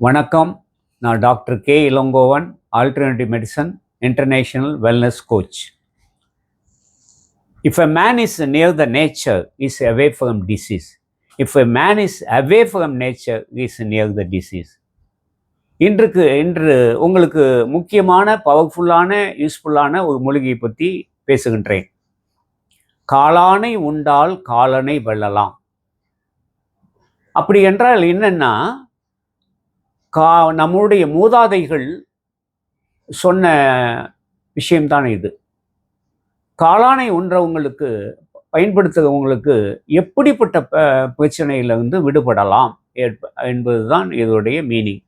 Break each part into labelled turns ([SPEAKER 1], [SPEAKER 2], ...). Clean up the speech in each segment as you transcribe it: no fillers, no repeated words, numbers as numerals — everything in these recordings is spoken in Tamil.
[SPEAKER 1] வணக்கம். நான் doctor K Elangovan, alternative medicine international wellness coach. If a man is near the nature, he is away from disease. If a man is away from nature, he is near the disease. இன்று உங்களுக்கு முக்கியமான பவர்ஃபுல்லான யூஸ்ஃபுல்லான ஒரு மூலிகையை பற்றி பேசுகின்றேன். காளானை உண்டால் காலனை வெல்லலாம். அப்படி என்றால் என்னன்னா, நம்முடைய மூதாதைகள் சொன்ன விஷயம்தான் இது. காளானை உண்றவங்களுக்கு பயன்படுத்துகிறவங்களுக்கு எப்படிப்பட்ட பிரச்சனையிலிருந்து விடுபடலாம் என்பதுதான் இதோடைய மீனிங்.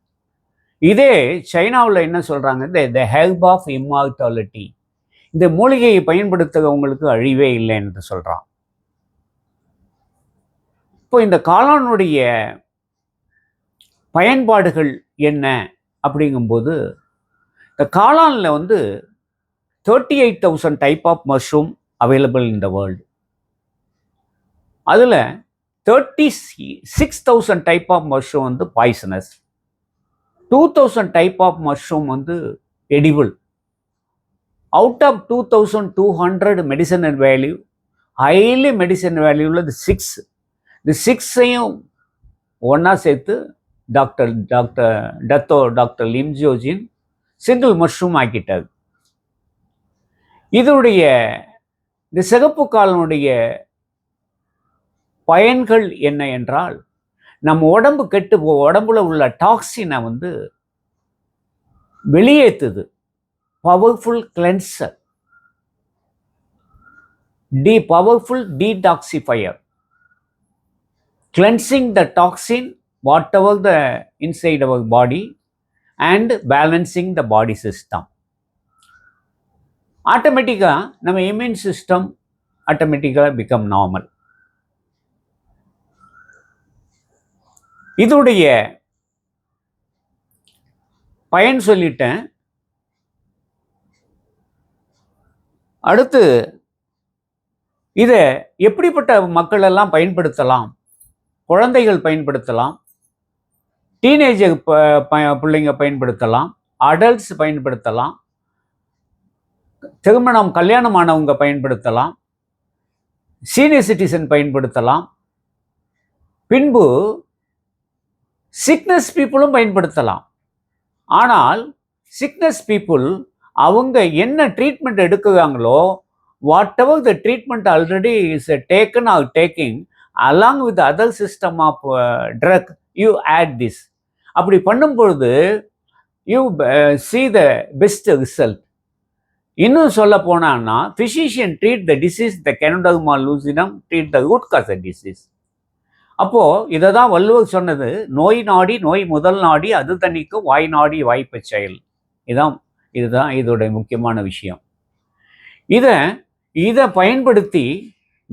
[SPEAKER 1] இதே சைனாவில் என்ன சொல்கிறாங்க, த ஹெல்ப் ஆஃப் இம்மார்டாலிட்டி. இந்த மூலிகையை பயன்படுத்துகிறவங்களுக்கு அழிவே இல்லை என்று சொல்கிறான். இப்போ இந்த காளானுடைய பயன்பாடுகள் என்ன அப்படிங்கும்போது, இந்த காளானில் 38,000 type of mushroom available in the world. அதில் 36,000 type of mushroom poisonous, 2,000 type of mushroom edible. Out of 2,200 medicinal value, highly medicinal value உள்ளது 6. இந்த 6ஐயும் ஒன்றா சேர்த்து doctor Lim Jojin single mushroom ஆக்கிட்டார். இதனுடைய இந்த சிகப்பு காலனுடைய பயன்கள் என்ன என்றால், நம்ம உடம்பு உடம்புல உள்ள டாக்ஸினை வெளியேற்றுது. Powerful cleanser, powerful detoxifier, cleansing the toxin whatever the inside our body and balancing the body system. ஆட்டோமேட்டிக்காக நம்ம இம்யூன் சிஸ்டம் ஆட்டோமேட்டிக்காக பிகம் நார்மல். இதோடைய பயன் சொல்லிட்டேன். அடுத்து இதை எப்படிப்பட்ட மக்கள் எல்லாம் பயன்படுத்தலாம்? குழந்தைகள் பயன்படுத்தலாம், டீனேஜர் பிள்ளைங்க பயன்படுத்தலாம், அடல்ட்ஸ் பயன்படுத்தலாம், கல்யாணமானவங்க பயன்படுத்தலாம், சீனியர் சிட்டிசன் பயன்படுத்தலாம், பின்பு சிக்னஸ் பீப்புளும் பயன்படுத்தலாம். ஆனால் சிக்னஸ் பீப்புள் அவங்க என்ன ட்ரீட்மெண்ட் எடுக்கிறாங்களோ, whatever the treatment already is taken or taking along with the other system of drug, you add this. அப்படி பண்ணும்பொழுது you see the best result. இன்னும் சொல்ல போனான்னா, physician treat the disease, the Canoderma lucidum treat the root cause of disease. அப்போ இதை தான் வள்ளுவர் சொன்னது, நோய் நாடி நோய் முதல் நாடி அது தணிக்கு வாய் நாடி வாய்ப்பு செயல். இதுதான் இதோட முக்கியமான விஷயம். இதை பயன்படுத்தி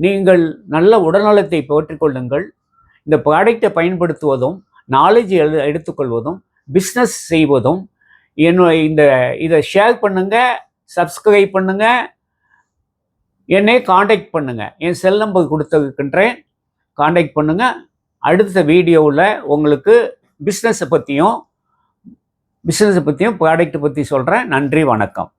[SPEAKER 1] நீங்கள் நல்ல உடல்நலத்தை பெற்றுக்கொள்ளுங்கள். இந்த ப்ராடக்டை பயன்படுத்துவதும், நாலேஜ் எடுத்துக்கொள்வதும், பிஸ்னஸ் செய்வதும், இதை ஷேர் பண்ணுங்க, சப்ஸ்கிரைப் பண்ணுங்க, என்னை காண்டாக்ட் பண்ணுங்க. என் செல் நம்பர் கொடுத்துருக்கின்றேன், காண்டாக்ட் பண்ணுங்க. அடுத்த வீடியோவில் உங்களுக்கு பிஸ்னஸை பற்றியும் ப்ராடக்ட்டை பற்றி சொல்கிறேன். நன்றி, வணக்கம்.